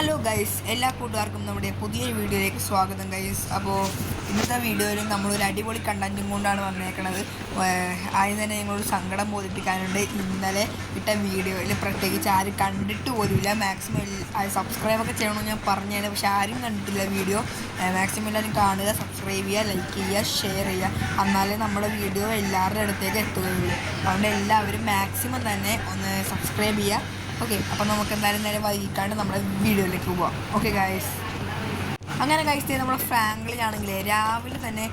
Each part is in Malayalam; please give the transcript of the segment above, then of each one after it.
ഹലോ ഗൈസ്, എല്ലാ കൂട്ടുകാർക്കും നമ്മുടെ പുതിയൊരു വീഡിയോയിലേക്ക് സ്വാഗതം ഗൈസ്. അപ്പോൾ ഇന്നത്തെ വീഡിയോയിൽ നമ്മളൊരു അടിപൊളി കണ്ടൻറ്റും കൊണ്ടാണ് വന്നേക്കുന്നത്. ആദ്യം തന്നെ ഞങ്ങളൊരു സങ്കടം ബോധിപ്പിക്കാനുണ്ട്. ഇന്നലെ ഇട്ട വീഡിയോയിൽ പ്രത്യേകിച്ച് ആരും കണ്ടിട്ട് പോലുമില്ല. മാക്സിമം സബ്സ്ക്രൈബൊക്കെ ചെയ്യണമെന്ന് ഞാൻ പറഞ്ഞതാണ്, പക്ഷെ ആരും കണ്ടിട്ടില്ല വീഡിയോ. മാക്സിമം എല്ലാവരും കാണുക, സബ്സ്ക്രൈബ് ചെയ്യുക, ലൈക്ക് ചെയ്യുക, ഷെയർ ചെയ്യുക. എന്നാലേ നമ്മുടെ വീഡിയോ എല്ലാവരുടെ അടുത്തേക്ക് എത്തുകയുള്ളൂ. അതുകൊണ്ട് എല്ലാവരും മാക്സിമം തന്നെ ഒന്ന് സബ്സ്ക്രൈബ് ചെയ്യുക. ഓക്കെ, അപ്പോൾ നമുക്ക് എന്തായാലും നേരെ വൈകിക്കാണ്ട് നമ്മുടെ വീഡിയോയിലേക്ക് പോവാം. ഓക്കെ ഗൈസ്, അങ്ങനെ ഗൈസ് നമ്മുടെ ഫ്രാങ്ക്ലിനാണെങ്കിൽ രാവിലെ തന്നെ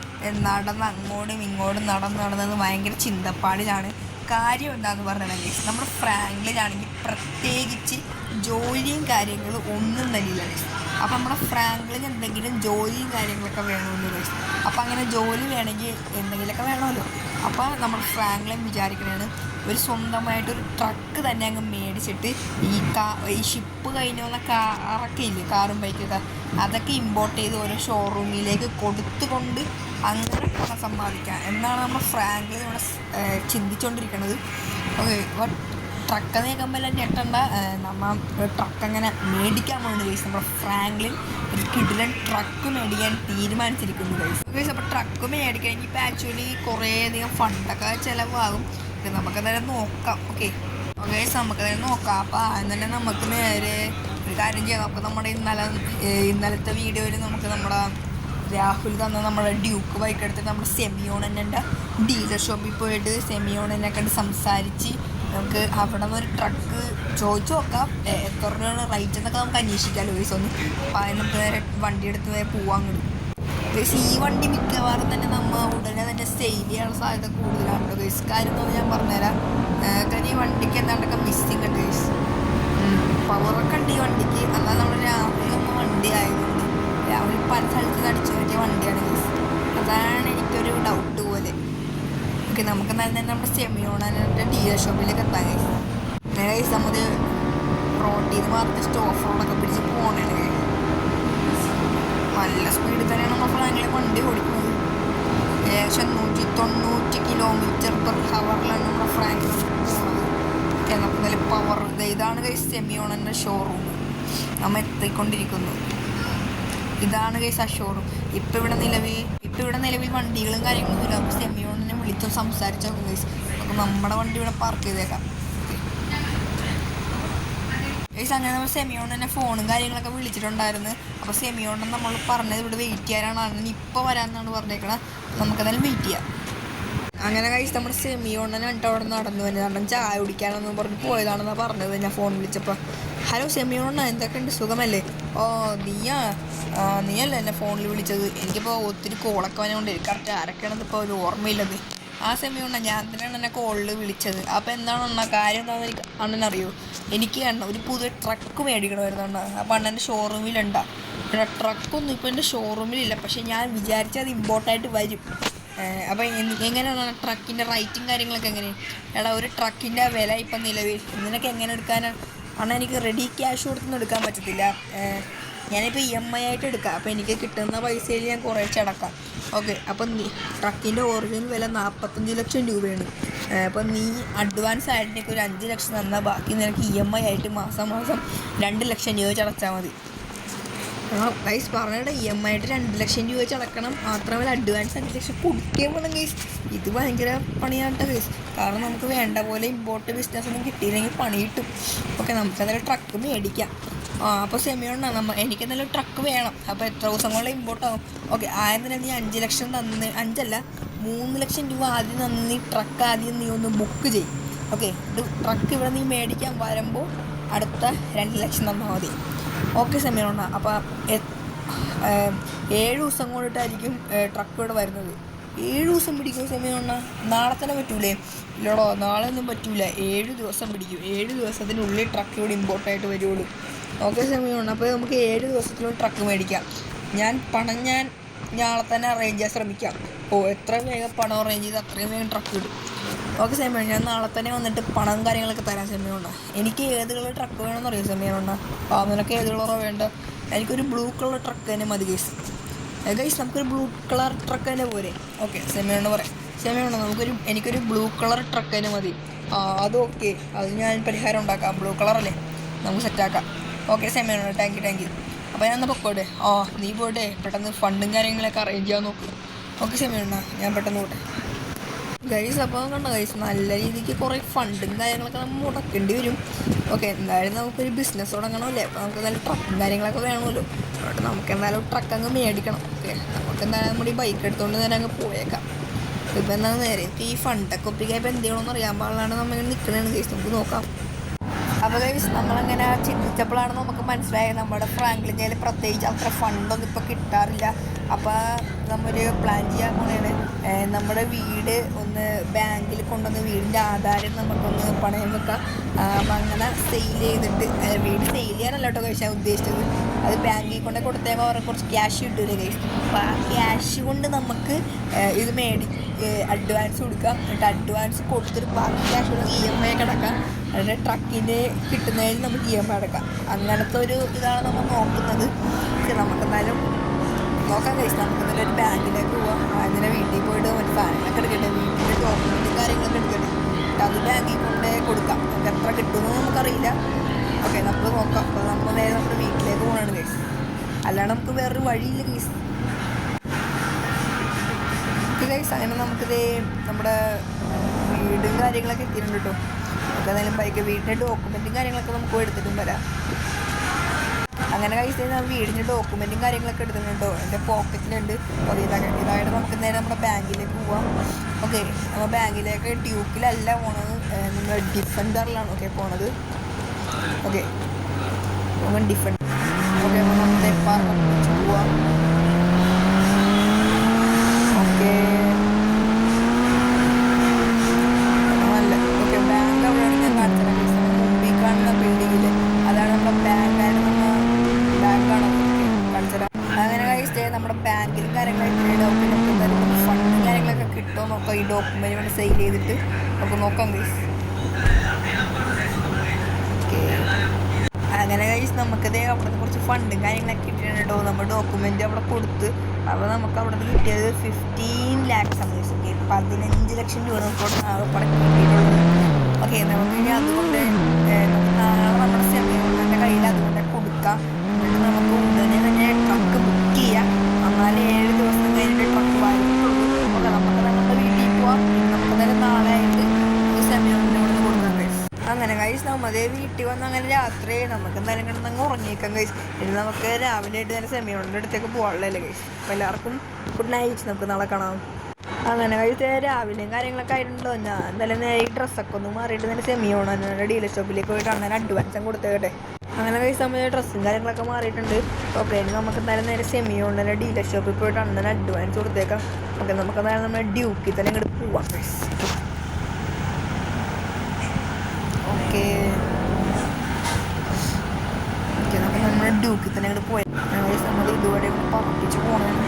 നടന്ന് അങ്ങോട്ടും ഇങ്ങോട്ടും നടന്നത് ഭയങ്കര ചിന്തപ്പാടിലാണ്. കാര്യം എന്താണെന്ന് പറഞ്ഞാൽ ഗൈസ്, നമ്മുടെ ഫ്രാങ്ക്ലിനാണെങ്കിൽ പ്രത്യേകിച്ച് ജോലിയും കാര്യങ്ങളും ഒന്നും തന്നെയില്ല ഗൈസ്. അപ്പം നമ്മുടെ ഫ്രാങ്ക്ലിന് എന്തെങ്കിലും ജോലിയും കാര്യങ്ങളൊക്കെ വേണമല്ലോ ഗൈസ്. അപ്പം അങ്ങനെ ജോലി വേണമെങ്കിൽ എന്തെങ്കിലുമൊക്കെ വേണമല്ലോ. അപ്പോൾ നമ്മുടെ ഫ്രാങ്ക്ലിൻ വിചാരിക്കണതാണ് ഒരു സ്വന്തമായിട്ടൊരു ട്രക്ക് തന്നെ അങ്ങ് മേടിച്ചിട്ട് ഈ ഷിപ്പ് കഴിഞ്ഞ് വന്ന കാറൊക്കെ ഇല്ലേ, കാറും ബൈക്കൊക്കെ, അതൊക്കെ ഇമ്പോർട്ട് ചെയ്ത് ഓരോ ഷോറൂമിലേക്ക് കൊടുത്തുകൊണ്ട് അങ്ങനെ പണം സമ്പാദിക്കാം എന്നാണ് നമ്മുടെ ഫ്രാങ്ക്ലിൻ ഇവിടെ ചിന്തിച്ചുകൊണ്ടിരിക്കുന്നത്. ഓക്കെ, അപ്പോൾ ട്രക്ക് നീക്കുമ്പോൾ എല്ലാം ഞെട്ടണ്ട, നമ്മൾ ട്രക്ക് അങ്ങനെ മേടിക്കാൻ പോകുന്നത് ഗൈസ്. നമ്മുടെ ഫ്രാങ്ക്ലിൻ ഒരു കിടിലൻ ട്രക്ക് മേടിക്കാൻ തീരുമാനിച്ചിരിക്കുന്നു ഗൈസ്. അപ്പോൾ ട്രക്ക് മേടിക്കണമെങ്കിൽ ഇപ്പോൾ ആക്ച്വലി കുറേയധികം ഫണ്ടൊക്കെ ചിലവാകും. നമുക്കതായാലും നോക്കാം. ഓക്കെ നമുക്കതായാലും നോക്കാം. അപ്പോൾ ആദ്യം തന്നെ നമുക്ക് നേരെ ഒരു കാര്യം ചെയ്യാം. നമുക്ക് നമ്മുടെ ഇന്നലത്തെ വീഡിയോയിൽ നമുക്ക് നമ്മുടെ രാഹുൽ തന്ന നമ്മുടെ ഡ്യൂക്ക് ബൈക്ക് എടുത്തിട്ട് നമ്മുടെ സെമിയോണൻ്റെ ഡീലർ ഷോപ്പിൽ പോയിട്ട് സെമിയോണനെ കണ്ട് സംസാരിച്ച് നമുക്ക് അവിടെ നിന്ന് ഒരു ട്രക്ക് ചോദിച്ചു നോക്കാം എത്ര രൂപയാണ് റേറ്റ് എന്നൊക്കെ നമുക്ക് അന്വേഷിക്കാമല്ലോ ഗൈസ് ഒന്ന്. അപ്പോൾ അതിന് നമുക്ക് നേരെ വണ്ടി എടുത്ത് നേരെ പോവാൻ കിട്ടും ഗൈസ്. ഈ വണ്ടി മിക്കവാറും തന്നെ നമ്മൾ ഉടനെ തന്നെ സെയിൽ ചെയ്യാനുള്ള സാധ്യത കൂടുതലാണ് ഗൈസ്. കാര്യം എന്ന് ഞാൻ പറഞ്ഞുതരാം. കാര്യം ഈ വണ്ടിക്ക് എന്താണ്ടൊക്കെ മിസ്സിങ് ഉണ്ട് ഗൈസ്. പവറൊക്കെ ഉണ്ട് ഈ വണ്ടിക്ക്. എന്നാൽ നമ്മുടെ രാഹുൽ നമ്മൾ വണ്ടി ആയതുകൊണ്ട് രാഹുൽ പല സ്ഥലത്ത് അടിച്ചു പറ്റിയ വണ്ടിയാണ് ഗൈസ്. അതാണ് എനിക്കൊരു ഡൗട്ട് പോലെ. ഓക്കെ, നമുക്ക് തന്നെ നമ്മുടെ സെമിയോണൻ്റെ ഡീലർ ഷോപ്പിലേക്ക് എത്താം ഗൈസ്. നേരെ ഗൈസ് നമ്മൾ റോഡിൽ നിന്ന് മാത്രം സ്റ്റോഫ് റോഡൊക്കെ പിടിച്ച് പോകണേ ഗൈസ്. നല്ല സ്പീഡിൽ തന്നെയാണ് നമ്മൾ ഫ്രാങ്ക്ലിൻ വണ്ടി ഓടിക്കുന്നത്. ഏകദേശം 190 km/h നമ്മുടെ ഫ്രാങ്ക്ലിൻ പോകുന്നത്. നമുക്ക് നല്ല പവർ. ഇതാണ് ഗൈസ് സെമിയോണൻ്റെ ഷോറൂം. നമ്മൾ എത്തിക്കൊണ്ടിരിക്കുന്നു. ഇതാണ് ഗൈസ് ആ ഷോറൂം. ഇപ്പം ഇവിടെ നിലവിൽ വണ്ടികളും കാര്യങ്ങളൊന്നും ഇല്ല. നമുക്ക് സെമിയോണിനെ വിളിച്ചോ സംസാരിച്ചോ ഗൈസ്. അപ്പോൾ നമ്മുടെ വണ്ടി ഇവിടെ പാർക്ക് ചെയ്തേക്കാം ഗൈസ്. അങ്ങനെ നമ്മൾ സെമിയോണിനെ ഫോണും കാര്യങ്ങളൊക്കെ വിളിച്ചിട്ടുണ്ടായിരുന്നു. അപ്പോൾ സെമിയോണൻ നമ്മൾ പറഞ്ഞത് ഇവിടെ വെയിറ്റ് ചെയ്യാനാണ്, ഇപ്പോൾ വരാമെന്നാണ് പറഞ്ഞേക്കണത്. നമുക്കതെല്ലാം വെയിറ്റ് ചെയ്യാം. അങ്ങനെ ഗൈസ് നമ്മുടെ സെമിയോണനെ കണ്ടിട്ട് അവിടെ നടന്നു തന്നെ കാരണം ചായ കുടിക്കാനെന്ന് പറഞ്ഞ് പോയതാണെന്നാണ് പറഞ്ഞത് ഞാൻ ഫോൺ വിളിച്ചപ്പോൾ. ഹലോ സെമിയോണ, എന്തൊക്കെയുണ്ട്, സുഖമല്ലേ? ഓ നീയല്ലേ എന്നെ ഫോണിൽ വിളിച്ചത്? എനിക്കിപ്പോൾ ഒത്തിരി കോളൊക്കെ വന്നുകൊണ്ട് കറക്റ്റ് ആരൊക്കെയാണെന്ന് ഇപ്പോൾ ഒരു ഓർമ്മയില്ലത്. ആ സെമിയോണ, ഞാൻ തന്നെയാണ് എന്നെ കോളിൽ വിളിച്ചത്. അപ്പോൾ എന്താണ് കാര്യം എന്താണെന്ന് എനിക്ക് അണ്ണനറിയോ? എനിക്ക് ഒരു പുതിയ ട്രക്ക് മേടിക്കണമായിരുന്നു. അപ്പോൾ അണ്ണൻ്റെ ഷോറൂമിലുണ്ടാ. ട്രക്കൊന്നും ഇപ്പോൾ എൻ്റെ ഷോറൂമിലില്ല, പക്ഷേ ഞാൻ വിചാരിച്ചത് ഇമ്പോർട്ടായിട്ട് വരും. അപ്പോൾ എങ്ങനെയാണ് ട്രക്കിൻ്റെ റേറ്റും കാര്യങ്ങളൊക്കെ എങ്ങനെ? എടാ, ഒരു ട്രക്കിൻ്റെ വില ഇപ്പം നിലവിൽ നിനക്ക് എങ്ങനെ എടുക്കാനാണ്? അണ്ണാ, എനിക്ക് റെഡി ക്യാഷ് കൊടുത്തൊന്നും എടുക്കാൻ പറ്റത്തില്ല. ഞാനിപ്പോൾ EMI ആയിട്ട് എടുക്കാം. അപ്പോൾ എനിക്ക് കിട്ടുന്ന പൈസയിൽ ഞാൻ കുറേശ്ശെ അടക്കാം. ഓക്കെ, അപ്പം ട്രക്കിൻ്റെ ഒറിജിനൽ വില 45 ലക്ഷം രൂപയാണ്. അപ്പം നീ അഡ്വാൻസ് ആയിട്ട് എനിക്ക് ഒരു 5 ലക്ഷം തന്നാൽ ബാക്കി നിനക്ക് EMI ആയിട്ട് മാസം 2 ലക്ഷം രൂപ വെച്ച് അടച്ചാൽ മതി. ഗൈസ് പറഞ്ഞിട്ട് EMI ആയിട്ട് 2 ലക്ഷം രൂപ വെച്ച് അടക്കണം. മാത്രമല്ല അഡ്വാൻസ് 5 ലക്ഷം കൊടുക്കുകയും വേണം ഗൈസ്. ഇത് ഭയങ്കര പണിയാട്ട ഗൈസ്. കാരണം നമുക്ക് വേണ്ട പോലെ ഇമ്പോർട്ട് ബിസിനസ് ഒന്നും കിട്ടിയില്ലെങ്കിൽ പണി കിട്ടും. ഓക്കെ, നമുക്കതെല്ലാം ട്രക്ക് മേടിക്കാം. അപ്പോൾ സെമിയോണ എനിക്കെന്തായാലും ട്രക്ക് വേണം. അപ്പോൾ എത്ര ദിവസം കൊണ്ട് ഇമ്പോർട്ട് ആകും? ഓക്കെ, ആദ്യം തന്നെ നീ 5 ലക്ഷം തന്ന്, 5 അല്ല 3 ലക്ഷം രൂപ ആദ്യം തന്ന് നീ ട്രക്ക് ആദ്യം നീ ഒന്ന് ബുക്ക് ചെയ്യും. ഓക്കെ, ട്രക്ക് ഇവിടെ നീ മേടിക്കാൻ വരുമ്പോൾ അടുത്ത 2 ലക്ഷം തന്നാൽ മതി. ഓക്കെ സെമിയോണ, അപ്പോൾ 7 ദിവസം കൊണ്ടിട്ടായിരിക്കും ട്രക്ക് ഇവിടെ വരുന്നത്. 7 ദിവസം പിടിക്കും സെമിയോണ? നാളെ തന്നെ പറ്റൂലേ? ഇല്ലടോ, നാളെ ഒന്നും പറ്റൂല. 7 ദിവസം പിടിക്കും. 7 ദിവസത്തിനുള്ളിൽ ട്രക്ക് ഇവിടെ ഇമ്പോർട്ടായിട്ട് വരുള്ളൂ. ഓക്കെ സെമിയോണ, അപ്പോൾ നമുക്ക് 7 ദിവസത്തിനുള്ളിൽ ട്രക്ക് മേടിക്കാം. പണം ഞാൻ നാളെ തന്നെ അറേഞ്ച് ചെയ്യാൻ ശ്രമിക്കാം. എത്ര വേഗം പണം അറേഞ്ച് ചെയ്ത് അത്രയും വേഗം ട്രക്ക് കിട്ടും. ഓക്കെ സെമിയോണ, ഞാൻ നാളെ തന്നെ വന്നിട്ട് പണം കാര്യങ്ങളൊക്കെ തരാം സെമിയോണ. എനിക്ക് ഏത് കളർ ട്രക്ക് വേണമെന്ന് അറിയാം സെമിയോണ? നിനക്ക് ഏത് കളറോ വേണ്ട? എനിക്കൊരു ബ്ലൂ കളർ ട്രക്ക് തന്നെ മതി ഗൈസ്. നമുക്കൊരു ബ്ലൂ കളർ ട്രക്ക് തന്നെ പോരെ? ഓക്കെ സെമിയോണ പറയാം. സെമിയോണ, എനിക്കൊരു ബ്ലൂ കളർ ട്രക്ക് തന്നെ മതി. അത് ഓക്കെ, അത് ഞാൻ പരിഹാരം ഉണ്ടാക്കാം. ബ്ലൂ കളറല്ലേ, നമുക്ക് സെറ്റാക്കാം. ഓക്കെ സെമിയോണ, താങ്ക് യു. അപ്പോൾ ഞാൻ എന്നാൽ പൊക്കോട്ടെ. നീ പോട്ടെ, പെട്ടെന്ന് ഫണ്ടും കാര്യങ്ങളൊക്കെ അറേഞ്ച് ചെയ്യാൻ നോക്കും. ഓക്കെ സെമിയോണ, ഞാൻ പെട്ടെന്ന് പോട്ടെ. ഗൈസ് അപ്പോൾ കണ്ടോ ഗൈസ്, നല്ല രീതിക്ക് കുറേ ഫണ്ടും കാര്യങ്ങളൊക്കെ നമ്മൾ മുടക്കേണ്ടി വരും. ഓക്കെ, എന്തായാലും നമുക്കൊരു ബിസിനസ് തുടങ്ങണമല്ലേ. അപ്പോൾ നമുക്ക് നല്ല ട്രക്കും കാര്യങ്ങളൊക്കെ വേണമല്ലോ. അതുകൊണ്ട് നമുക്ക് എന്തായാലും ട്രക്ക് അങ്ങ് മേടിക്കണം. ഓക്കെ, നമുക്ക് എന്തായാലും നമ്മുടെ ഈ ബൈക്ക് എടുത്തുകൊണ്ട് തന്നെ അങ്ങ് പോയേക്കാം. ഇപ്പോൾ എന്താണ് നേരെ ഈ ഫണ്ടൊക്കെ ഒപ്പിക്കാൻ ഇപ്പോൾ എന്ത് ചെയ്യണമെന്ന് അറിയാൻ പാടില്ലാണ്ട് നമ്മളിങ്ങനെ നിൽക്കണതാണ് ഗൈസ്. നമുക്ക് നോക്കാം. അപ്പോൾ ഗൈസ് നമ്മളങ്ങനെ ചിന്തിച്ചപ്പോഴാണ് നമുക്ക് മനസ്സിലായത് നമ്മുടെ ഫ്രാങ്ക്ലിൻ്റെ പ്രത്യേകിച്ച് അത്ര ഫണ്ടൊന്നും ഇപ്പോൾ കിട്ടാറില്ല. അപ്പോൾ നമ്മൊരു പ്ലാൻ ചെയ്യാൻ പോണേണ്, നമ്മുടെ വീട് ഒന്ന് ബാങ്കിൽ കൊണ്ടുവന്ന് വീടിൻ്റെ ആധാരം നമുക്കൊന്ന് പണയം വെക്കാം. അപ്പം അങ്ങനെ സെയിൽ ചെയ്തിട്ട്, വീട് സെയിൽ ചെയ്യാനല്ല കേട്ടോ കഴിച്ചാൽ ഉദ്ദേശിച്ചത്, അത് ബാങ്കിൽ കൊണ്ട് കൊടുത്തേമ്പോൾ അവർക്ക് കുറച്ച് ക്യാഷ് കിട്ടൂലേ കഴിച്ചു. അപ്പോൾ ആ ക്യാഷ് കൊണ്ട് നമുക്ക് ഇത് അഡ്വാൻസ് കൊടുക്കാം. എന്നിട്ട് അഡ്വാൻസ് കൊടുത്തിട്ട് ബാക്കി ക്യാഷ് കൊണ്ട് EMI കിടക്കാം. അതിൻ്റെ ട്രക്കിൻ്റെ കിട്ടുന്നതിൽ നമുക്ക് EMI അടക്കാം. അങ്ങനത്തെ ഒരു ഇതാണ് നമ്മൾ നോക്കുന്നത്. നമുക്കെന്തായാലും നോക്കാൻ കഴിച്ചു. നമുക്കെന്തായാലും ഒരു ബാങ്കിലേക്ക് പോവാം. അതിനെ വീട്ടിൽ പോയിട്ട് മറ്റു സാധനങ്ങളൊക്കെ എടുക്കട്ടെ, വീട്ടിൻ്റെ ഡോക്യുമെൻറ്റും കാര്യങ്ങളൊക്കെ എടുക്കട്ടെ. അത് ബാങ്കിൽ കൊണ്ട് കൊടുക്കാം. നമുക്ക് എത്ര കിട്ടുമെന്ന് നമുക്കറിയില്ല. ഓക്കെ, നമുക്ക് നോക്കാം. അപ്പോൾ നമ്മൾ നേരെ നമ്മുടെ വീട്ടിലേക്ക് പോകണം കേസ്. അല്ലാണ്ട് നമുക്ക് വേറൊരു വഴിയില്ല കേസ്. ഗൈസ് അങ്ങനെ നമുക്കിത് നമ്മുടെ വീടും കാര്യങ്ങളൊക്കെ എത്തിയിട്ടുണ്ട് കേട്ടോ. നമുക്ക് എന്തായാലും ബൈക്ക് വീടിൻ്റെ ഡോക്യുമെൻറ്റും കാര്യങ്ങളൊക്കെ നമുക്ക് എടുത്തിട്ടും വരാം. അങ്ങനെ കഴിച്ച് കഴിഞ്ഞാൽ വീടിൻ്റെ ഡോക്യുമെൻറ്റും കാര്യങ്ങളൊക്കെ എടുത്തിട്ടുണ്ട് കേട്ടോ. എൻ്റെ പോക്കറ്റിലുണ്ട്. അപ്പോൾ ഇതായിട്ട് നമുക്ക് നേരെ നമ്മുടെ ബാങ്കിലേക്ക് പോവാം. ഓക്കെ, നമ്മൾ ബാങ്കിലേക്ക് ഡ്യൂക്കിലല്ല പോണത്, നമ്മൾ ഡിഫൻഡറിലാണ് പോണത്. ഓക്കെ, നമ്മൾ ഡിഫൻഡർ. ഓക്കെ, അപ്പോൾ നമ്മുടെ പാർക്കിൽ പോവാം. ഓക്കെ, നല്ല ഓക്കെ ബാങ്ക് അവിടെയാണ് ഞാൻ കാണിച്ചത്. മുമ്പിൽ കാണുന്ന ബിൽഡിങ്ങിൽ അതാണ് നമ്മുടെ ബാങ്കാണ് കാണിച്ചത്. അങ്ങനെ കഴിച്ചിട്ട് നമ്മുടെ ബാങ്കിലും കാര്യങ്ങളൊക്കെ ഡോക്യുമെൻറ്റ് ഫണ്ടും കാര്യങ്ങളൊക്കെ കിട്ടുമോ നോക്കാം. ഈ ഡോക്യുമെൻറ്റ് കൊണ്ട് സെയിൽ ചെയ്തിട്ട് നമുക്ക് നോക്കാം ഗൈസ്. ഓക്കെ, അങ്ങനെ കഴിച്ച് നമുക്കത് അവിടെ നിന്ന് കുറച്ച് ഫണ്ടും കാര്യങ്ങളൊക്കെ കിട്ടിയിട്ടുണ്ട് കേട്ടോ. നമ്മൾ ഡോക്യുമെൻറ്റ് അവിടെ കൊടുത്ത് അപ്പോൾ നമുക്ക് അവിടെ നിന്ന് കിട്ടിയത് 15 lakhs ആണ്. ഓക്കെ, 15 ലക്ഷം രൂപ നമുക്ക് അവിടെ കിട്ടിയിട്ടുള്ളത്. ഓക്കെ, നമുക്ക് ഇനി അതുകൊണ്ട് നാളെ നമ്മുടെ സെമിയോണിൻ്റെ കയ്യിൽ അതുകൊണ്ട് കൊടുക്കാം. എന്നിട്ട് നമുക്ക് ഉടനെ തന്നെ ട്രക്ക് ബുക്ക് ചെയ്യാം. എന്നാലും 7 ദിവസം കഴിഞ്ഞിട്ട് ട്രക്ക് വാങ്ങിയിട്ടുള്ളൂ. ഓക്കെ, നമുക്ക് നമ്മുടെ വീട്ടിൽ പോവാം. നമുക്ക് തന്നെ നാളെ ആയിട്ട് സെമിയോണിൻ്റെ അവിടെ നിന്ന് കൊടുക്കാം ഗൈസ്. അങ്ങനെ ഗൈസ് നമ്മതേ വീട്ടിൽ വന്ന് അങ്ങനെ രാത്രി നമുക്ക് എന്തായാലും കിടന്നങ്ങ് ഉറങ്ങിയേക്കാം ഗൈസ്. ഇനി നമുക്ക് രാവിലെ ആയിട്ട് തന്നെ സെമിയോണിൻ്റെ അടുത്തേക്ക് പോകാനുള്ളതല്ലേ ഗൈസ്. അപ്പോൾ എല്ലാവർക്കും ഗുഡ് നൈറ്റ്, നമുക്ക് നാളെ കാണാം. അങ്ങനെ കഴിച്ച് രാവിലെയും കാര്യങ്ങളൊക്കെ ആയിട്ടുണ്ടോ. ഞാൻ എന്തായാലും നേരെ ഈ ഡ്രസ്സൊക്കെ ഒന്ന് മാറിയിട്ട് തന്നെ സെമിയോണിൻ്റെ ഡീലർ ഷോപ്പിലേക്ക് പോയിട്ട് അന്നേരം അഡ്വാൻസും കൊടുത്തേക്കട്ടെ. അങ്ങനെ കഴിച്ച് നമ്മൾ ഡ്രസ്സും കാര്യങ്ങളൊക്കെ മാറിയിട്ടുണ്ട്. ഓക്കെ, ഇനി നമുക്ക് എന്തായാലും നേരെ സെമിയോണിൻ്റെ ഡീലർ ഷോപ്പിൽ പോയിട്ട് അന്നേരം അഡ്വാൻസ് കൊടുത്തേക്കാം. ഓക്കെ, നമുക്ക് എന്തായാലും നമ്മുടെ ഡ്യൂക്കിൽ തന്നെ ഇങ്ങോട്ട് പോവാം ഗൈസ്. ഓക്കെ, നമുക്ക് നമ്മുടെ ഡ്യൂക്കിൽ തന്നെ ഇങ്ങോട്ട് പോയാൽ നമ്മൾ ഇതുവരെ പറപ്പിച്ച് പോകണം.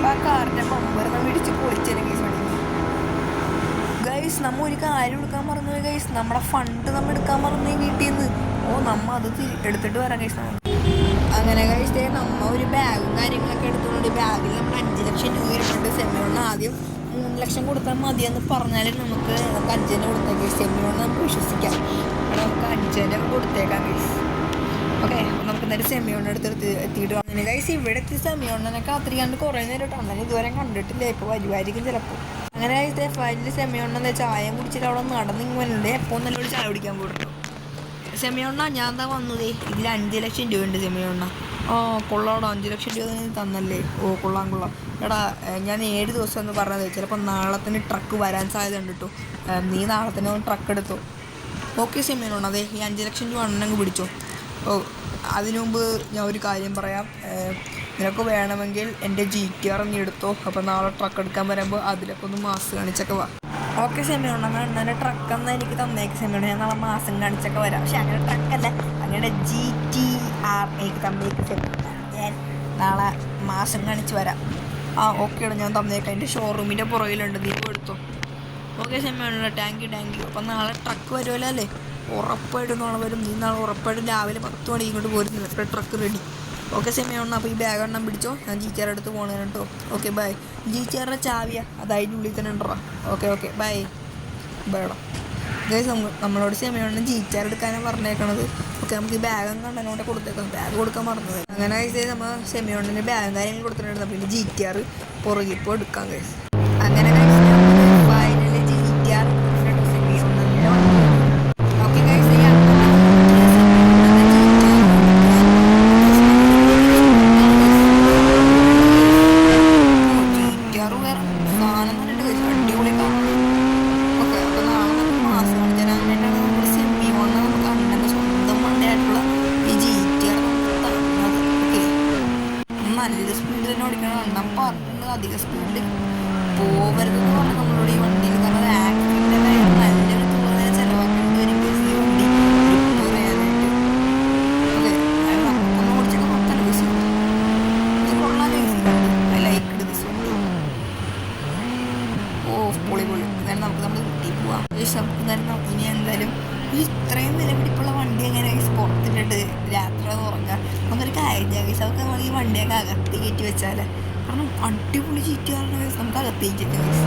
ഇപ്പം ആ കാറിൻ്റെ ബമ്പർ നമ്മൾ ഇടിച്ച് പൊളിച്ചല്ലേ ഗൈസ്. ഗൈസ് നമ്മൾ ഒരു കാര്യം എടുക്കാൻ മറന്നുപോയി ഗൈസ്. നമ്മുടെ ഫണ്ട് നമ്മൾ എടുക്കാൻ മറന്നു വീട്ടിൽ നിന്ന്. നമ്മൾ അത് എടുത്തിട്ട് വരാം ഗൈസ്. അങ്ങനെ കഴിച്ച് നമ്മൾ ഒരു ബാഗും കാര്യങ്ങളൊക്കെ എടുത്തുകൊണ്ട് ബാഗിൽ നമ്മൾ 5 ലക്ഷം രൂപ ഇട്ടിട്ടുണ്ട്. സെമിയോണിന് ആദ്യം 3 ലക്ഷം കൊടുത്താൽ മതിയെന്ന് പറഞ്ഞാൽ നമുക്ക് 5 തന്നെ കൊടുത്തേക്കാം. സെമിയോണിന് നമുക്ക് വിശ്വസിക്കാം. നമുക്ക് 5 തന്നെ കൊടുത്തേക്കാം ഗൈസ്. ഓക്കെ, നമുക്ക് എന്തായാലും സെമിയോണിൻ്റെ അടുത്ത് എത്തിയിട്ട് അങ്ങനെ ഗൈസ് ഇവിടെ എത്തി സെമിയോണിനെ കാത്തിരിക്കാണ്ട് കുറേ നേരം ഇട്ടോ. അങ്ങനെ ഇതുവരെ കണ്ടിട്ടില്ല. ഇപ്പോൾ വരുമായിരിക്കും ചിലപ്പോൾ. അങ്ങനെ കഴിച്ച് ഫൈനലി സെമിയോണിനെ ചായ കുടിച്ചിട്ട് അവിടെ നടന്നിങ്ങനെ എപ്പോൾ നല്ലോണം ചായ കുടിക്കാൻ പോയിട്ടു. സെമിയോണ്ണ ഞാൻ എന്താ വന്നതേ, ഇതിൽ 5 ലക്ഷം രൂപ ഉണ്ട് സെമിയോണ്ണ. കൊള്ളാടോ, 5 ലക്ഷം രൂപ തന്നല്ലേ. കൊള്ളാം. എടാ ഞാൻ 7 ദിവസം എന്ന് പറഞ്ഞത്, ചിലപ്പോൾ നാളെ തന്നെ ട്രക്ക് വരാൻ സാധ്യത ഉണ്ട് കേട്ടോ. നീ നാളെ തന്നെ ട്രക്ക് എടുത്തോ. ഓക്കെ സെമിയോണ്ണ, അതെ ഈ 5 ലക്ഷം രൂപ അണ്ണങ്ങ് പിടിച്ചോ. അതിനു മുമ്പ് ഞാൻ ഒരു കാര്യം പറയാം. നിനക്ക് വേണമെങ്കിൽ എൻ്റെ GTR നീ എടുത്തോ. അപ്പോൾ നാളെ ട്രക്ക് എടുക്കാൻ വരുമ്പോൾ അതിലൊക്കെ ഒന്ന് മാസ് കാണിച്ചൊക്കെ വാ. ഓക്കെ സെമിയോണ്ണ, അണ്ണൻ്റെ ട്രക്കെന്നാൽ എനിക്ക് തന്നേക്ക് സെമിയോണ്ണ. ഞാൻ നാളെ മാസം കാണിച്ചൊക്കെ വരാം. പക്ഷെ അങ്ങനെ ട്രക്കല്ല, അങ്ങനെ GTR എനിക്ക് തന്നേക്ക് സെമിയോണ്ണ. ഞാൻ നാളെ മാസം കാണിച്ച് വരാം. ഓക്കെയാണ്, ഞാൻ തന്നേക്കാം. എൻ്റെ ഷോറൂമിൻ്റെ പുറകിലുണ്ട്, നീ എടുത്തോ. ഓക്കെ സെമിയോണ്ണ, താങ്ക് യു. അപ്പം നാളെ ട്രക്ക് വരുമല്ലോ അല്ലേ? ഉറപ്പായിട്ടും നാളെ വരും. നീ നാളെ ഉറപ്പായിട്ടും രാവിലെ 10 മണിക്ക് ഇങ്ങോട്ട് പോരുന്നു. എപ്പോൾ ട്രക്ക് റെഡി. ഓക്കെ സെമിയോണ്ണ, അപ്പോൾ ഈ ബാഗ് എണ്ണം പിടിച്ചോ. ഞാൻ GTR എടുത്ത് പോകണേ കേട്ടോ. Okay bye. GTR ചാവിയ അത് അതിൻ്റെ ഉള്ളിൽ തന്നെ ഉണ്ടോ. Okay bye bye. ഗൈസ് നമ്മളോട് സെമിയോണിന് ജീറ്റാർ എടുക്കാനാണ് പറഞ്ഞേക്കണത്. ഓക്കെ, നമുക്ക് ഈ ബാഗും കണ്ടനോടെ കൊടുത്തേക്കാം. ബാഗ് കൊടുക്കാൻ മറന്നത്. അങ്ങനെ ഗൈസ് നമ്മൾ സെമിയോണിൻ്റെ ബാഗും കാര്യങ്ങൾ കൊടുത്തിട്ടുണ്ട്. പിന്നെ ജീറ്റാർ പുറകിൽ ഇപ്പോൾ എടുക്കാം ഗൈസ്. അങ്ങനെ ഫൈനലി ജീറ്റാർ സെമിയോണിൻ്റെ ഓക്കെ ഗൈസ്. നല്ല സ്പീഡിൽ തന്നെ ഓടിക്കണം. എണ്ണം പറഞ്ഞത് അധിക സ്പീഡിൽ പോകരുതെന്ന് പറഞ്ഞു നമ്മളോട് ഈ വണ്ടിയിൽ. കാരണം അത് ആക്സിഡൻ്റ് ആയാലും നല്ലൊരു തുക ചിലവാക്കേണ്ടി വരും ഈ വണ്ടി റിപ്പയർ ചെയ്യാനായിട്ട്. ഓക്കെ, നമുക്കൊന്ന് ഓടിച്ചൊക്കെ മൊത്തം കേസ് ഇത് കൊള്ളാൻ ഐ ലൈക്ക് ഇട് ദിസ് വണ്ടി. ഓ പൊളി പൊളി. എന്നാലും നമ്മൾ കിട്ടി പോവാം. നമുക്ക് എന്തായാലും ഇനി എന്തായാലും ഇത്രയും വില പിടിപ്പുള്ള വണ്ടി എങ്ങനെ പുറത്തിട്ടിട്ട് രാത്രി ഉറങ്ങാം. നമുക്കൊരു കാര്യം കേസ് നമുക്ക് നമ്മൾ ഈ വണ്ടിയൊക്കെ അകത്ത് കയറ്റി വെച്ചാൽ, കാരണം അടിപൊളി ചീറ്റുകാരുടെ കേസ് നമുക്ക് അകത്ത് കയറ്റിട്ട് കേസ്.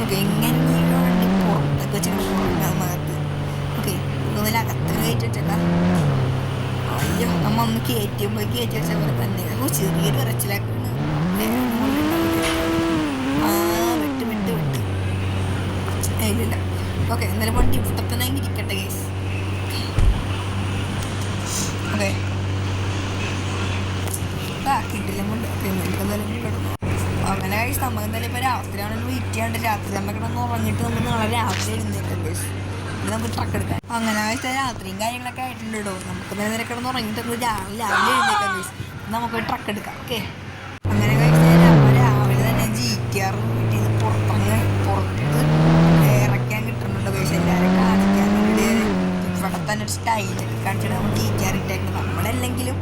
ഓക്കെ, എങ്ങനെ ഈ വണ്ടി പുറത്തൊക്കെ വെച്ചാൽ ഉറങ്ങാം അകത്ത്. ഓക്കെ, ഒന്നിൽ അകത്ത് കയറ്റി വെച്ചേക്കാം. അയ്യോ, നമ്മൾ ഒന്ന് കയറ്റുമ്പോൾ കയറ്റി വെച്ച പോലെ തന്നെ ചെറിയൊരു ഇറച്ചിലാക്കാണ്. ഇല്ല. ഓക്കെ, എന്നാലും വണ്ടി ഇവിടെ തന്നെ ഇരിക്കട്ടെ കേസ്. ഓക്കെ, കിട്ടില്ല കൊണ്ട് എന്തായാലും കിടന്നു. അങ്ങനെ കഴിച്ച് നമുക്ക് എന്തായാലും ഇപ്പോൾ രാത്രിയാണെങ്കിലും വെയിറ്റ് ചെയ്യാണ്ട് രാത്രി നമ്മൾ കിടന്ന് ഉറങ്ങിയിട്ട് നമുക്ക് നാളെ രാത്രി എഴുന്നേക്കാം കേസ്. നമുക്ക് ട്രക്ക് എടുക്കാം. അങ്ങനെ കഴിച്ചാൽ രാത്രിയും കാര്യങ്ങളൊക്കെ ആയിട്ടുണ്ട് കേട്ടോ. നമുക്ക് നേരെ കിടന്ന് ഉറങ്ങിയിട്ട് നമ്മൾ രാവിലെ എഴുന്നേക്കാം കേസ്. നമുക്ക് ട്രക്ക് എടുക്കാം. ഓക്കെ, അങ്ങനെ കഴിച്ചാൽ രാവിലെ തന്നെ GTR വീട്ടിൽ നിന്ന് പുറത്ത് ഇറക്കാൻ കിട്ടുന്നുണ്ടോ കേസ്. എല്ലാവരും കാണിക്കാൻ വേണ്ടി ഇവിടെ തന്നെ ഒരു സ്റ്റൈലൊക്കെ കാണിച്ചിട്ട് നമ്മൾ GTR ഇട്ടേക്കുന്നത്. നമ്മളല്ലെങ്കിലും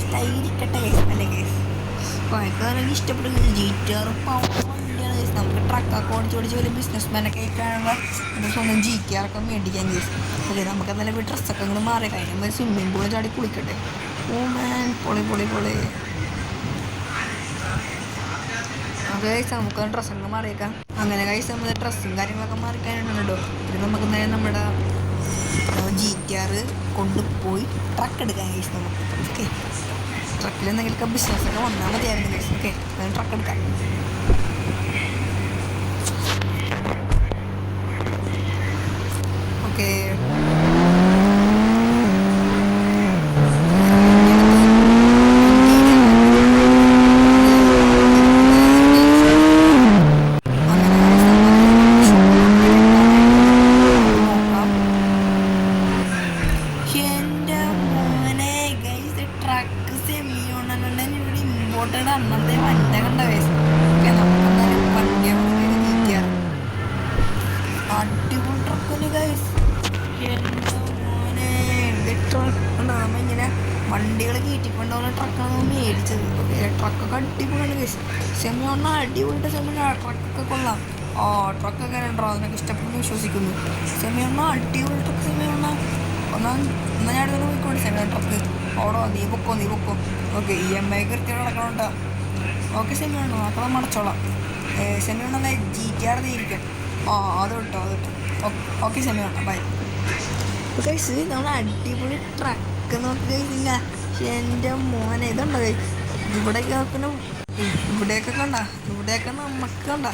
സ്റ്റൈലിക്കട്ടെ കേസ് അല്ലേ കേസ്. എനിക്ക് ഇഷ്ടപ്പെടുന്നത് GTR വണ്ടിയാണ് കേസ്. നമുക്ക് ട്രക്കൊക്കെ ഓടിച്ച് വലിയ ബിസിനസ്മാനൊക്കെ ആയിക്കാനുള്ള സ്വന്തം GTR ഒക്കെ മേടിക്കാൻ കേസ്. ഓക്കെ, നമുക്ക് നല്ല ഡ്രസ്സൊക്കെ അങ്ങോട്ട് മാറി കഴിഞ്ഞാൽ സ്വിമ്മിങ് പൂളിൽ ചാടി കുളിക്കട്ടെ. ഓ മാൻ, പൊളി പൊളി പൊളി. കഴിച്ച് നമുക്ക് ഡ്രസ്സൊക്കെ മാറിയേക്കാം. അങ്ങനെ കഴിച്ച് നമ്മൾ ഡ്രസ്സും കാര്യങ്ങളൊക്കെ മാറിക്കാനുണ്ടോ. പിന്നെ നമുക്ക് നേരെ നമ്മുടെ GTR കൊണ്ടുപോയി ട്രക്ക് എടുക്കാൻ കഴിച്ച് നമുക്ക്. ഓക്കെ, ട്രക്കിൽ എന്തെങ്കിലുമൊക്കെ ബിസിനസ്സൊക്കെ വന്നാൽ മതിയായിരുന്നു കഴിച്ച്. ഓക്കെ, ട്രക്ക് എടുക്കാം. ഓക്കെ, അന്നത്തെ വണ്ടി കണ്ട കേസ്. നമുക്കെന്തായാലും വണ്ടിയെ അടിപൊളി ട്രക്കിന് കേസ്. നമ്മ ഇങ്ങനെ വണ്ടികൾ കയറ്റിക്കൊണ്ടുപോകുന്ന ട്രക്കാണ് മേടിച്ചത്. ട്രക്കൊക്കെ അടിപൊളിയാണ് കേസ്. സെമിയോണ അടിപൊളിയുടെ ട്രക്കൊക്കെ കൊള്ളാം. ട്രക്കൊക്കെ ഉണ്ടോ അതിനൊക്കെ ഇഷ്ടപ്പെടുന്നു വിശ്വസിക്കുന്നു. സെമിയോണ അടിപൊളി ട്രക്ക്. സെമിയോണ ഒന്നാ ഞാൻ അടുത്ത് പോയിക്കോട്ടെ. സെമിയോൺ ട്രക്ക് ഓടോ, നീ പൊക്കോ. ഓക്കെ, EMI കൃത്യം നടക്കണോട്ടോ. ഓക്കെ സെമിയോൺ മാത്രം അടച്ചോളാം. സെമിയോൺ എന്താ GTR ഇരിക്കണം. അത് കിട്ടോ. ഓക്കെ സെമിയോൺ ബൈ. കഴിച്ച് നമ്മൾ അടിപൊളി ട്രക്ക് നോക്കി കഴിച്ചില്ല. പക്ഷെ എൻ്റെ മോനെ ഇതുണ്ടോ ഇവിടെയൊക്കെ നോക്കണം. ഇവിടെയൊക്കെ നമുക്ക് കണ്ട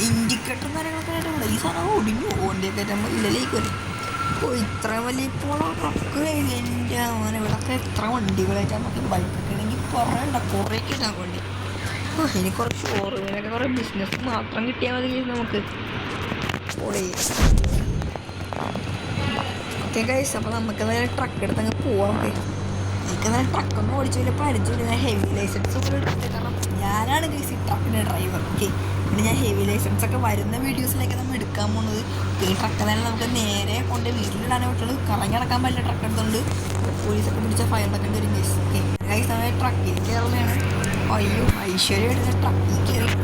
ഇൻഡിക്കേറ്ററും കാര്യങ്ങളൊക്കെ ആയിട്ടുണ്ട്. ഈ സാധനം ഒടിഞ്ഞു വണ്ടിയൊക്കെ ആയിട്ട് ഇല്ലല്ലേക്കൊരു ഇത്രയും വലിയ ഇപ്പോൾ ട്രക്ക് കഴിഞ്ഞ് എൻ്റെ മോനെ ഇവിടെയൊക്കെ എത്ര വണ്ടികളായിട്ട് നമുക്ക് ബൈക്കൊക്കെ ആണെങ്കിൽ പറയണ്ട കുറേയൊക്കെ ഇടാൻ വേണ്ടി. ഇനി കുറച്ച് ഷോറൂമിലൊക്കെ കുറേ ബിസിനസ് മാത്രം കിട്ടിയാൽ മതി നമുക്ക്. ഓക്കെ ഗൈസ്, അപ്പോൾ നമുക്ക് നേരെ ട്രക്ക് എടുത്തങ്ങ് പോവാം. എനിക്ക് നേരെ ട്രക്കൊന്നും ഓടിച്ചു വലിയ പരിചയമില്ല. ഹെവി ലൈസൻസ് ഒക്കെ എടുത്തിട്ട്, കാരണം ഞാനാണ് ഗൈസ് ഈ ട്രക്കിൻ്റെ ഡ്രൈവർ. ഓക്കെ, പിന്നെ ഞാൻ ഹെവി ലൈസൻസ് ഒക്കെ വരുന്ന വീഡിയോസിലേക്ക് നമ്മൾ എടുക്കാൻ പോകുന്നത്. ഈ ട്രക്ക് തന്നെ നമുക്ക് നേരെ കൊണ്ട് വീട്ടിലിടാനേ പറ്റുള്ളൂ. കറങ്ങി നടക്കാൻ പറ്റില്ല ട്രക്ക് എടുത്തുകൊണ്ട് പോലീസൊക്കെ പിടിച്ച ഫയലൊക്കെ വരും ഗൈസ്. ഓക്കെ ഗൈസ്, നമ്മൾ ട്രക്കിൽ കയറുന്നതാണ്. അയ്യോ, ഐശ്വര്യ എടുത്ത ട്രക്കിൽ കയറി.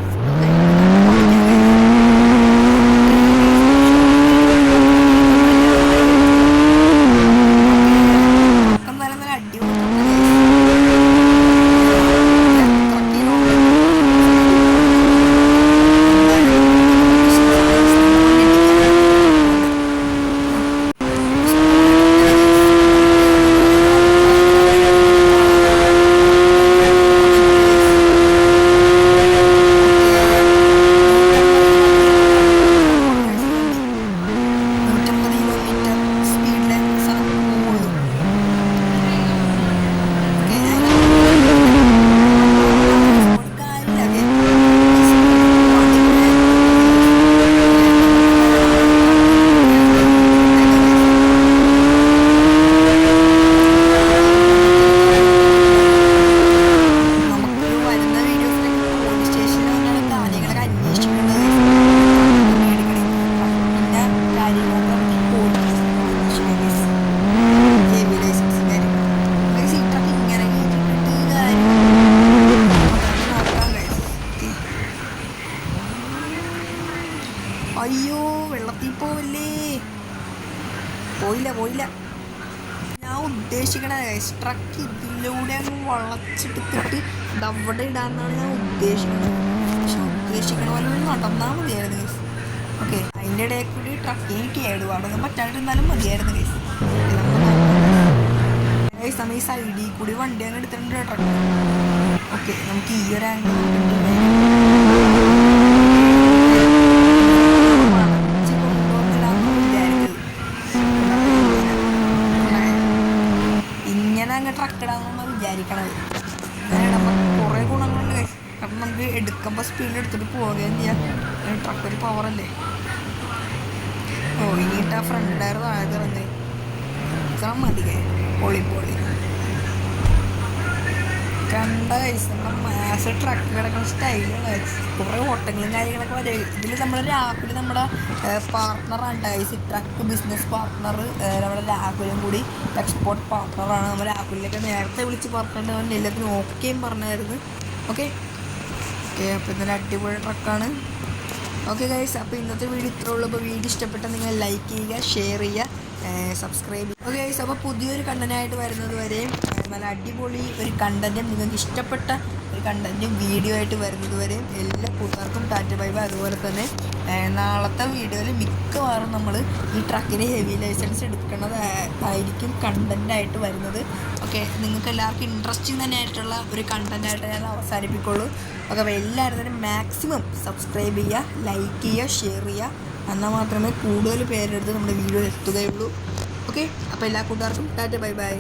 ഞാൻ ഉദ്ദേശിക്കണ ട്രക്ക് ഇതിലൂടെ അങ്ങ് വളച്ചെടുത്തിട്ട് ഇത് അവിടെ ഇടാന്നാണ് ഞാൻ ഉദ്ദേശിക്കുന്നത്. പക്ഷെ ഉദ്ദേശിക്കണ പോലെ നടന്നാൽ മതിയായിരുന്നു ഗൈസ്. ഓക്കെ, അതിൻ്റെ ഇടയിൽ കൂടി ട്രക്കിങ് കേടുപാടൊന്നും പറ്റാണ്ടിരുന്നാലും മതിയായിരുന്നു ഗൈസ്. നമ്മൾ ഈ സൈഡിൽ കൂടി വണ്ടി അങ്ങ് എടുത്തിട്ടുണ്ട് ട്രക്ക്. ഓക്കെ, നമുക്ക് ഈ ഒരു ആംഗിൾ ഇങ്ങനെ അങ്ങ് ട്രക്ക് ഇടാമെന്നാണ് വിചാരിക്കണത്. ഇങ്ങനെ ഇടുമ്പോൾ കുറേ ഗുണങ്ങളുണ്ട് ഗൈസ്. കാരണം നമുക്ക് എടുക്കുമ്പോൾ സ്പീഡ് എടുത്തിട്ട് പോവുകയും ചെയ്യാം. ട്രക്ക് ഒരു പവറല്ലേ. ഓ, ഇനിയിട്ട് ആ ഫ്രണ്ട് ടയർ താഴെ ഇറങ്ങി ഇത്ര മതി. പൊളി കണ്ട ഗൈസ്, നമ്മുടെ മാസ് ട്രക്ക് കിടക്കുന്ന സ്റ്റൈലാണ്. കുറേ ഓട്ടങ്ങളും കാര്യങ്ങളൊക്കെ വരെ. ഇതിൽ നമ്മുടെ രാഹുൽ നമ്മുടെ പാർട്ട്ണറാണ് ഗൈസ്. ട്രക്ക് ബിസിനസ് പാർട്ട്ണർ നമ്മുടെ രാഹുലും കൂടി എക്സ്പോർട്ട് പാർട്ട്ണറാണ്. നമ്മൾ രാഹുലിലേക്ക് നേരത്തെ വിളിച്ച് പറഞ്ഞിട്ടുണ്ട്, എല്ലാത്തിനും ഓക്കെയും പറഞ്ഞായിരുന്നു. ഓക്കെ, അപ്പോൾ ഇന്നലെ അടിപൊളി ട്രക്കാണ്. ഓക്കെ ഗൈസ്, അപ്പോൾ ഇന്നത്തെ വീഡിയോ ഇത്രേ ഉള്ളൂ. അപ്പോൾ വീഡിയോ ഇഷ്ടപ്പെട്ടാൽ നിങ്ങൾ ലൈക്ക് ചെയ്യുക, ഷെയർ ചെയ്യുക, സബ്സ്ക്രൈബ് ചെയ്യുക. ഓക്കെ ഗൈസ്, അപ്പോൾ പുതിയൊരു കണ്ടൻറ്റായിട്ട് വരുന്നത് വരെയും നല്ല അടിപൊളി ഒരു കണ്ടൻറ്റും നിങ്ങൾക്ക് ഇഷ്ടപ്പെട്ട ഒരു കണ്ടൻറ്റും വീഡിയോ ആയിട്ട് വരുന്നത് വരെയും എല്ലാ കൂട്ടുകാർക്കും ടാറ്റ ബൈ ബൈ. അതുപോലെ തന്നെ നാളത്തെ വീഡിയോയിൽ മിക്കവാറും നമ്മൾ ഈ ട്രക്കിന് ഹെവി ലൈസൻസ് എടുക്കുന്നത് ആയിരിക്കും കണ്ടൻറ്റായിട്ട് വരുന്നത്. ഓക്കെ, നിങ്ങൾക്ക് എല്ലാവർക്കും ഇൻട്രസ്റ്റിംഗ് തന്നെയായിട്ടുള്ള ഒരു കണ്ടൻറ്റായിട്ട് ഞാൻ അവസാനിപ്പിക്കുള്ളൂ. ഓക്കെ, അപ്പോൾ എല്ലാവരും തന്നെ മാക്സിമം സബ്സ്ക്രൈബ് ചെയ്യുക, ലൈക്ക് ചെയ്യുക, ഷെയർ ചെയ്യുക. എന്നാൽ മാത്രമേ കൂടുതൽ പേരെടുത്ത് നമ്മുടെ വീഡിയോ എത്തുകയുള്ളൂ. ഓക്കെ, അപ്പോൾ എല്ലാ കൂട്ടുകാർക്കും ടാറ്റ ബൈ ബൈ.